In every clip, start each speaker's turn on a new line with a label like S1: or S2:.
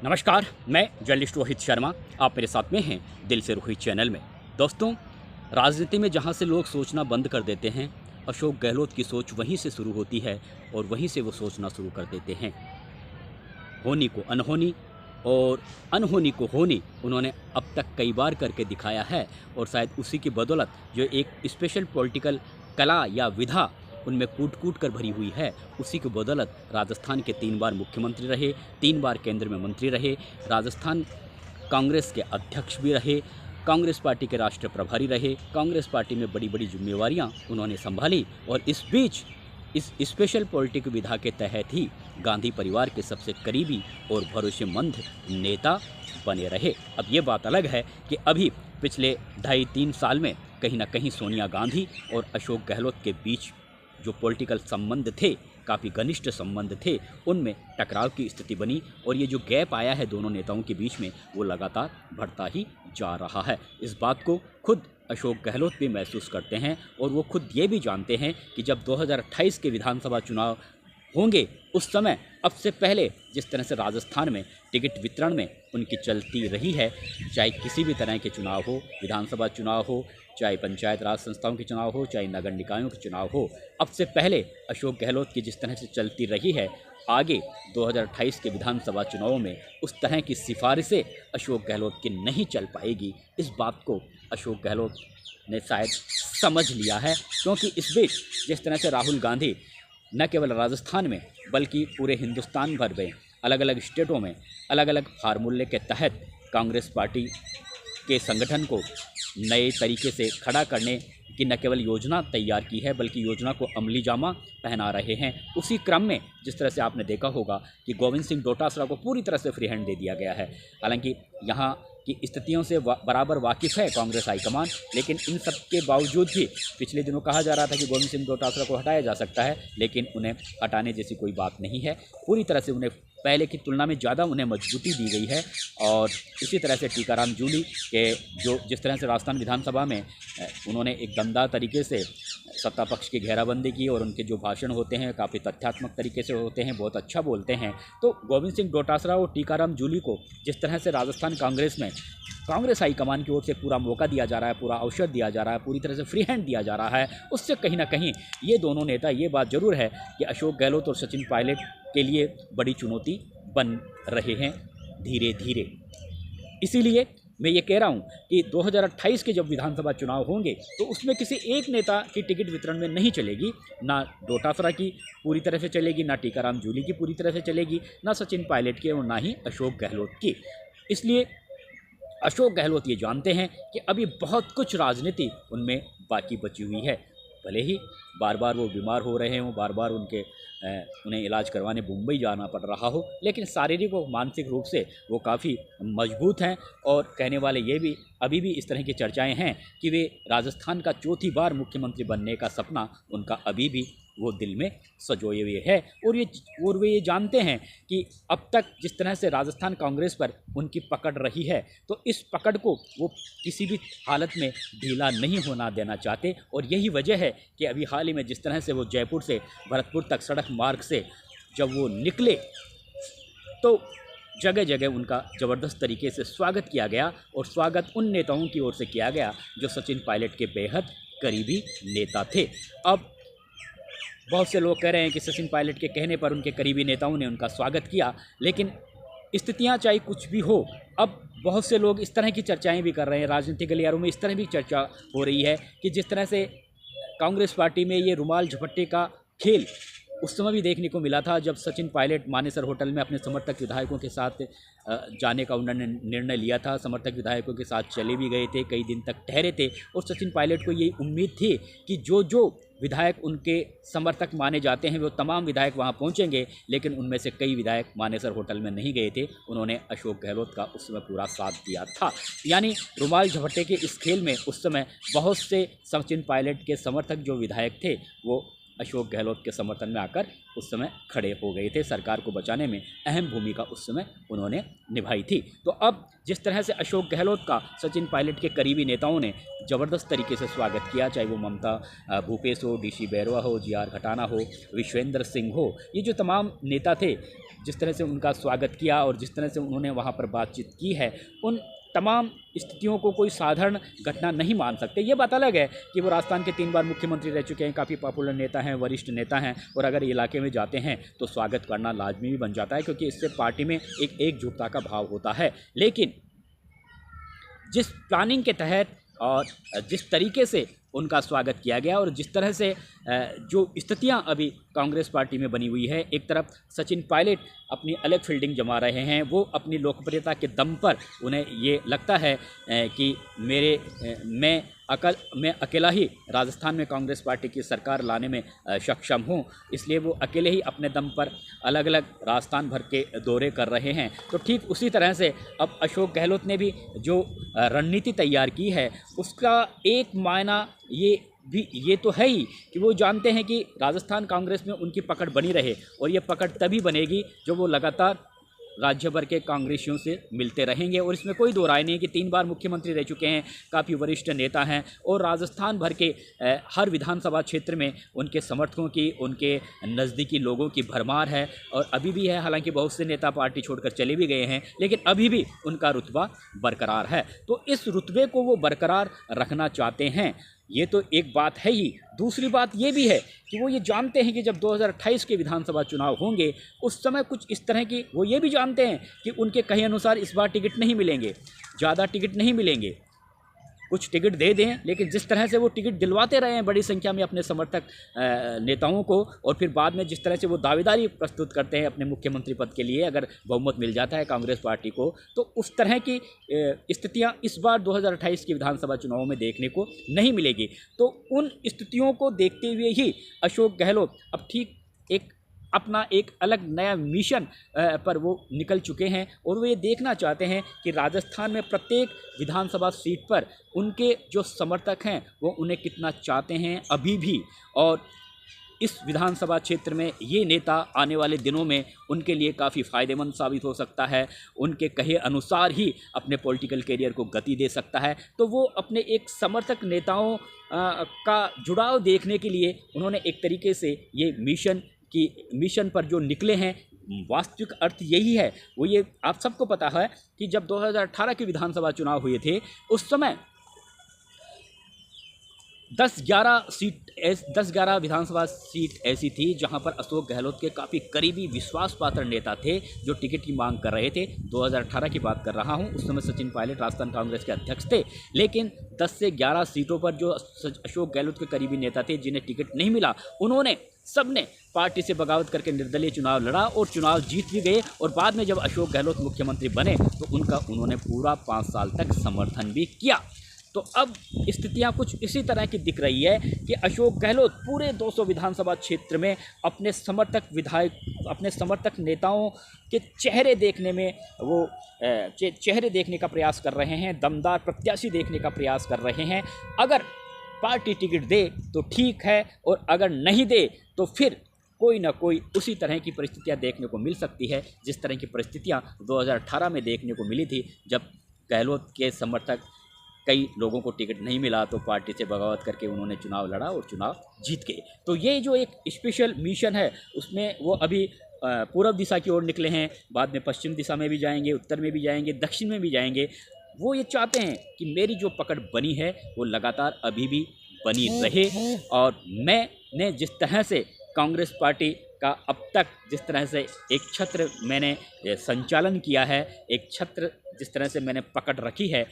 S1: नमस्कार, मैं जर्नलिस्ट रोहित शर्मा। आप मेरे साथ में हैं दिल से रोहित चैनल में। दोस्तों, राजनीति में जहां से लोग सोचना बंद कर देते हैं, अशोक गहलोत की सोच वहीं से शुरू होती है और वहीं से वो सोचना शुरू कर देते हैं। होनी को अनहोनी और अनहोनी को होनी उन्होंने अब तक कई बार करके दिखाया है और शायद उसी की बदौलत जो एक स्पेशल पॉलिटिकल कला या विधा उनमें कूट कूट कर भरी हुई है, उसी की बदौलत राजस्थान के 3 बार मुख्यमंत्री रहे, 3 बार केंद्र में मंत्री रहे, राजस्थान कांग्रेस के अध्यक्ष भी रहे, कांग्रेस पार्टी के राष्ट्रीय प्रभारी रहे, कांग्रेस पार्टी में बड़ी बड़ी जिम्मेवारियां उन्होंने संभाली और इस बीच इस स्पेशल पॉलिटिक विधा के तहत ही गांधी परिवार के सबसे करीबी और भरोसेमंद नेता बने रहे। अब ये बात अलग है कि अभी पिछले 2.5-3 साल में कहीं ना कहीं सोनिया गांधी और अशोक गहलोत के बीच जो पॉलिटिकल संबंध थे, काफ़ी घनिष्ठ संबंध थे, उनमें टकराव की स्थिति बनी और ये जो गैप आया है दोनों नेताओं के बीच में, वो लगातार बढ़ता ही जा रहा है। इस बात को खुद अशोक गहलोत भी महसूस करते हैं और वो खुद ये भी जानते हैं कि जब 2028 के विधानसभा चुनाव होंगे, उस समय अब से पहले जिस तरह से राजस्थान में टिकट वितरण में उनकी चलती रही है, चाहे किसी भी तरह के चुनाव हो, विधानसभा चुनाव हो, चाहे पंचायत राज संस्थाओं के चुनाव हो, चाहे नगर निकायों के चुनाव हो, अब से पहले अशोक गहलोत की जिस तरह से चलती रही है, आगे 2028 के विधानसभा चुनावों में उस तरह की सिफारिशें अशोक गहलोत की नहीं चल पाएगी। इस बात को अशोक गहलोत ने शायद समझ लिया है, क्योंकि इस बीच जिस तरह से राहुल गांधी न केवल राजस्थान में बल्कि पूरे हिंदुस्तान भर में अलग अलग स्टेटों में अलग अलग फार्मूले के तहत कांग्रेस पार्टी के संगठन को नए तरीके से खड़ा करने की न केवल योजना तैयार की है बल्कि योजना को अमली जामा पहना रहे हैं। उसी क्रम में जिस तरह से आपने देखा होगा कि गोविंद सिंह डोटासरा को पूरी तरह से फ्री हैंड दे दिया गया है। हालांकि यहाँ की स्थितियों से बराबर वाकिफ़ है कांग्रेस हाईकमान, लेकिन इन सब के बावजूद भी पिछले दिनों कहा जा रहा था कि गोविंद सिंह डोटासरा को हटाया जा सकता है, लेकिन उन्हें हटाने जैसी कोई बात नहीं है। पूरी तरह से उन्हें पहले की तुलना में ज़्यादा उन्हें मजबूती दी गई है। और इसी तरह से टीकाराम जूली के जो जिस तरह से राजस्थान विधानसभा में उन्होंने एक दमदार तरीके से सत्ता पक्ष की घेराबंदी की और उनके जो भाषण होते हैं काफ़ी तथ्यात्मक तरीके से होते हैं, बहुत अच्छा बोलते हैं। तो गोविंद सिंह डोटासरा और टीकाराम जूली को जिस तरह से राजस्थान कांग्रेस में कांग्रेस हाईकमान की ओर से पूरा मौका दिया जा रहा है, पूरा अवसर दिया जा रहा है, पूरी तरह से फ्री हैंड दिया जा रहा है, उससे कहीं ना कहीं ये दोनों नेता, ये बात ज़रूर है कि अशोक गहलोत और सचिन पायलट के लिए बड़ी चुनौती बन रहे हैं धीरे धीरे। इसीलिए मैं ये कह रहा हूँ कि 2028 के जब विधानसभा चुनाव होंगे तो उसमें किसी एक नेता की टिकट वितरण में नहीं चलेगी, ना डोटासरा की पूरी तरह से चलेगी, ना टीकाराम जूली की पूरी तरह से चलेगी, ना सचिन पायलट की और ना ही अशोक गहलोत की। इसलिए अशोक गहलोत ये जानते हैं कि अभी बहुत कुछ राजनीति उनमें बाकी बची हुई है। भले ही बार बार वो बीमार हो रहे हों, बार बार उन्हें इलाज करवाने मुंबई जाना पड़ रहा हो, लेकिन शारीरिक और मानसिक रूप से वो काफ़ी मजबूत हैं। और कहने वाले ये भी अभी भी इस तरह की चर्चाएं हैं कि वे राजस्थान का 4थी बार मुख्यमंत्री बनने का सपना उनका अभी भी वो दिल में संजोए हुए है। और वे ये जानते हैं कि अब तक जिस तरह से राजस्थान कांग्रेस पर उनकी पकड़ रही है, तो इस पकड़ को वो किसी भी हालत में ढीला नहीं होना देना चाहते। और यही वजह है कि अभी हाल ही में जिस तरह से वो जयपुर से भरतपुर तक सड़क मार्ग से जब वो निकले, तो जगह जगह उनका ज़बरदस्त तरीके से स्वागत किया गया। और स्वागत उन नेताओं की ओर से किया गया जो सचिन पायलट के बेहद करीबी नेता थे। अब बहुत से लोग कह रहे हैं कि सचिन पायलट के कहने पर उनके करीबी नेताओं ने उनका स्वागत किया, लेकिन स्थितियां चाहे कुछ भी हो, अब बहुत से लोग इस तरह की चर्चाएं भी कर रहे हैं, राजनीतिक गलियारों में इस तरह भी चर्चा हो रही है कि जिस तरह से कांग्रेस पार्टी में ये रुमाल झपट्टे का खेल उस समय भी देखने को मिला था जब सचिन पायलट मानेसर होटल में अपने समर्थक विधायकों के साथ जाने का उन्होंने निर्णय लिया था। समर्थक विधायकों के साथ चले भी गए थे, कई दिन तक ठहरे थे और सचिन पायलट को ये उम्मीद थी कि जो जो विधायक उनके समर्थक माने जाते हैं वो तमाम विधायक वहां पहुंचेंगे, लेकिन उनमें से कई विधायक मानेसर होटल में नहीं गए थे। उन्होंने अशोक गहलोत का उस समय पूरा साथ दिया था। यानी रुमाल झपट्टे के इस खेल में उस समय बहुत से सचिन पायलट के समर्थक जो विधायक थे वो अशोक गहलोत के समर्थन में आकर उस समय खड़े हो गए थे। सरकार को बचाने में अहम भूमिका उस समय उन्होंने निभाई थी। तो अब जिस तरह से अशोक गहलोत का सचिन पायलट के करीबी नेताओं ने ज़बरदस्त तरीके से स्वागत किया, चाहे वो ममता भूपेश हो, डीसी बैरवा हो, जीआर खटाना हो, विश्वेंद्र सिंह हो, ये जो तमाम नेता थे, जिस तरह से उनका स्वागत किया और जिस तरह से उन्होंने वहाँ पर बातचीत की है, उन तमाम स्थितियों को कोई साधारण घटना नहीं मान सकते। ये बात अलग है कि वो राजस्थान के 3 बार मुख्यमंत्री रह चुके हैं, काफ़ी पॉपुलर नेता हैं, वरिष्ठ नेता हैं, और अगर इलाके में जाते हैं तो स्वागत करना लाजमी भी बन जाता है, क्योंकि इससे पार्टी में एक एकजुटता का भाव होता है। लेकिन जिस प्लानिंग के तहत और जिस तरीके से उनका स्वागत किया गया और जिस तरह से जो स्थितियां अभी कांग्रेस पार्टी में बनी हुई है, एक तरफ सचिन पायलट अपनी अलग फील्डिंग जमा रहे हैं, वो अपनी लोकप्रियता के दम पर उन्हें ये लगता है कि मैं अकेला ही राजस्थान में कांग्रेस पार्टी की सरकार लाने में सक्षम हूँ, इसलिए वो अकेले ही अपने दम पर अलग अलग राजस्थान भर के दौरे कर रहे हैं। तो ठीक उसी तरह से अब अशोक गहलोत ने भी जो रणनीति तैयार की है, उसका एक मायना ये तो है ही कि वो जानते हैं कि राजस्थान कांग्रेस में उनकी पकड़ बनी रहे, और ये पकड़ तभी बनेगी जो वो लगातार राज्य भर के कांग्रेसियों से मिलते रहेंगे। और इसमें कोई दो राय नहीं कि 3 बार मुख्यमंत्री रह चुके हैं, काफ़ी वरिष्ठ नेता हैं, और राजस्थान भर के हर विधानसभा क्षेत्र में उनके समर्थकों की, उनके नज़दीकी लोगों की भरमार है, और अभी भी है। हालांकि बहुत से नेता पार्टी छोड़कर चले भी गए हैं, लेकिन अभी भी उनका रुतबा बरकरार है। तो इस रुतबे को वो बरकरार रखना चाहते हैं, ये तो एक बात है ही। दूसरी बात ये भी है कि वो ये जानते हैं कि जब 2028 के विधानसभा चुनाव होंगे, उस समय कुछ इस तरह की, वो ये भी जानते हैं कि उनके कहे अनुसार इस बार टिकट नहीं मिलेंगे, ज़्यादा टिकट नहीं मिलेंगे, कुछ टिकट दे दें, लेकिन जिस तरह से वो टिकट दिलवाते रहे हैं बड़ी संख्या में अपने समर्थक नेताओं को, और फिर बाद में जिस तरह से वो दावेदारी प्रस्तुत करते हैं अपने मुख्यमंत्री पद के लिए अगर बहुमत मिल जाता है कांग्रेस पार्टी को, तो उस तरह की स्थितियां इस बार 2028 के विधानसभा चुनावों में देखने को नहीं मिलेगी। तो उन स्थितियों को देखते हुए ही अशोक गहलोत अब ठीक अपना एक अलग नया मिशन पर वो निकल चुके हैं, और वो ये देखना चाहते हैं कि राजस्थान में प्रत्येक विधानसभा सीट पर उनके जो समर्थक हैं वो उन्हें कितना चाहते हैं अभी भी, और इस विधानसभा क्षेत्र में ये नेता आने वाले दिनों में उनके लिए काफ़ी फ़ायदेमंद साबित हो सकता है, उनके कहे अनुसार ही अपने पॉलिटिकल करियर को गति दे सकता है। तो वो अपने एक समर्थक नेताओं का जुड़ाव देखने के लिए उन्होंने एक तरीके से ये मिशन पर जो निकले हैं, वास्तविक अर्थ यही है। वो ये आप सबको पता है कि जब 2018 के विधानसभा चुनाव हुए थे, उस समय 10-11 विधानसभा सीट ऐसी थी जहां पर अशोक गहलोत के काफ़ी करीबी विश्वास पात्र नेता थे जो टिकट की मांग कर रहे थे। 2018 की बात कर रहा हूं, उस समय सचिन पायलट राजस्थान कांग्रेस के अध्यक्ष थे, लेकिन 10 से 11 सीटों पर जो अशोक गहलोत के करीबी नेता थे जिन्हें टिकट नहीं मिला, उन्होंने सबने पार्टी से बगावत करके निर्दलीय चुनाव लड़ा और चुनाव जीत भी गए। और बाद में जब अशोक गहलोत मुख्यमंत्री बने तो उन्होंने पूरा 5 साल तक समर्थन भी किया। तो अब स्थितियां कुछ इसी तरह की दिख रही है कि अशोक गहलोत पूरे 200 विधानसभा क्षेत्र में अपने समर्थक नेताओं के चेहरे देखने में वो चेहरे देखने का प्रयास कर रहे हैं, दमदार प्रत्याशी देखने का प्रयास कर रहे हैं। अगर पार्टी टिकट दे तो ठीक है, और अगर नहीं दे तो फिर कोई ना कोई उसी तरह की परिस्थितियां देखने को मिल सकती है जिस तरह की परिस्थितियां 2018 में देखने को मिली थी, जब गहलोत के समर्थक कई लोगों को टिकट नहीं मिला तो पार्टी से बगावत करके उन्होंने चुनाव लड़ा और चुनाव जीत गए। तो ये जो एक स्पेशल मिशन है उसमें वो अभी पूर्व दिशा की ओर निकले हैं, बाद में पश्चिम दिशा में भी जाएंगे, उत्तर में भी जाएंगे, दक्षिण में भी जाएंगे। वो ये चाहते हैं कि मेरी जो पकड़ बनी है वो लगातार अभी भी बनी रहे, और मैंने जिस तरह से कांग्रेस पार्टी का अब तक जिस तरह से एक छत्र मैंने संचालन किया है, एक छत्र जिस तरह से मैंने पकड़ रखी है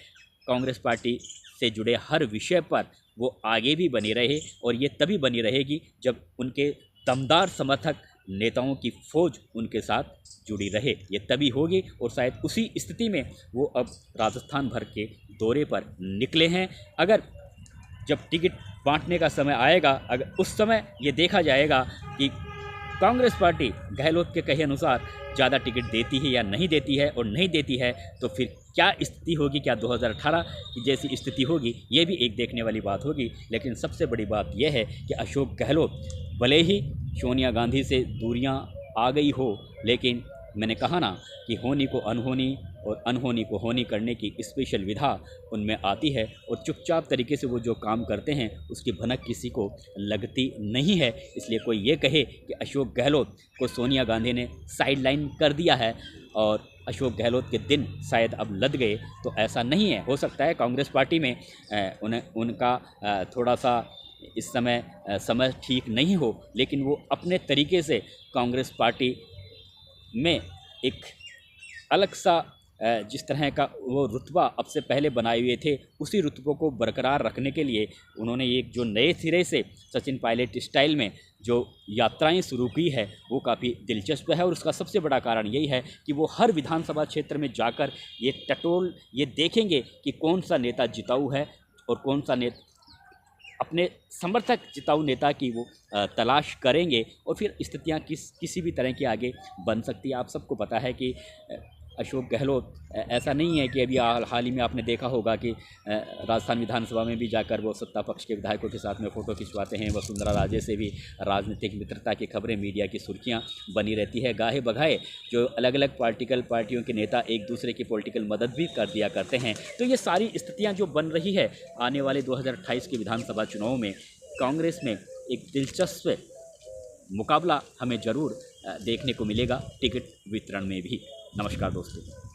S1: कांग्रेस पार्टी से जुड़े हर विषय पर, वो आगे भी बनी रहे, और ये तभी बनी रहेगी जब उनके दमदार समर्थक नेताओं की फौज उनके साथ जुड़ी रहे। ये तभी होगी, और शायद उसी स्थिति में वो अब राजस्थान भर के दौरे पर निकले हैं। अगर जब टिकट बांटने का समय आएगा, अगर उस समय ये देखा जाएगा कि कांग्रेस पार्टी गहलोत के कहे अनुसार ज़्यादा टिकट देती है या नहीं देती है, और नहीं देती है तो फिर क्या स्थिति होगी, क्या 2018 की जैसी स्थिति होगी, ये भी एक देखने वाली बात होगी। लेकिन सबसे बड़ी बात यह है कि अशोक गहलोत भले ही सोनिया गांधी से दूरियां आ गई हो, लेकिन मैंने कहा ना कि होनी को अनहोनी और अनहोनी को होनी करने की स्पेशल विधा उनमें आती है, और चुपचाप तरीके से वो जो काम करते हैं उसकी भनक किसी को लगती नहीं है। इसलिए कोई ये कहे कि अशोक गहलोत को सोनिया गांधी ने साइडलाइन कर दिया है और अशोक गहलोत के दिन शायद अब लद गए, तो ऐसा नहीं है। हो सकता है कांग्रेस पार्टी में उनका थोड़ा सा इस समय समय ठीक नहीं हो, लेकिन वो अपने तरीके से कांग्रेस पार्टी में एक अलग सा जिस तरह का वो रुतबा अब से पहले बनाए हुए थे, उसी रुतबों को बरकरार रखने के लिए उन्होंने एक जो नए सिरे से सचिन पायलट स्टाइल में जो यात्राएं शुरू की है वो काफ़ी दिलचस्प है। और उसका सबसे बड़ा कारण यही है कि वो हर विधानसभा क्षेत्र में जाकर ये देखेंगे कि कौन सा नेता जिताऊ है और कौन सा नेता अपने समर्थक जिताऊ नेता की वो तलाश करेंगे, और फिर स्थितियां किसी भी तरह की आगे बन सकती है। आप सबको पता है कि अशोक गहलोत ऐसा नहीं है कि अभी हाल ही में आपने देखा होगा कि राजस्थान विधानसभा में भी जाकर वो सत्ता पक्ष के विधायकों के साथ में फ़ोटो खिंचवाते हैं। वसुंधरा राजे से भी राजनीतिक मित्रता की खबरें मीडिया की सुर्खियां बनी रहती है। गाहे बगाए जो अलग अलग पार्टियों के नेता एक दूसरे की पॉलिटिकल मदद भी कर दिया करते हैं। तो ये सारी स्थितियाँ जो बन रही है, आने वाले 2028 के विधानसभा चुनाव में कांग्रेस में एक दिलचस्प मुकाबला हमें ज़रूर देखने को मिलेगा, टिकट वितरण में भी। नमस्कार दोस्तों।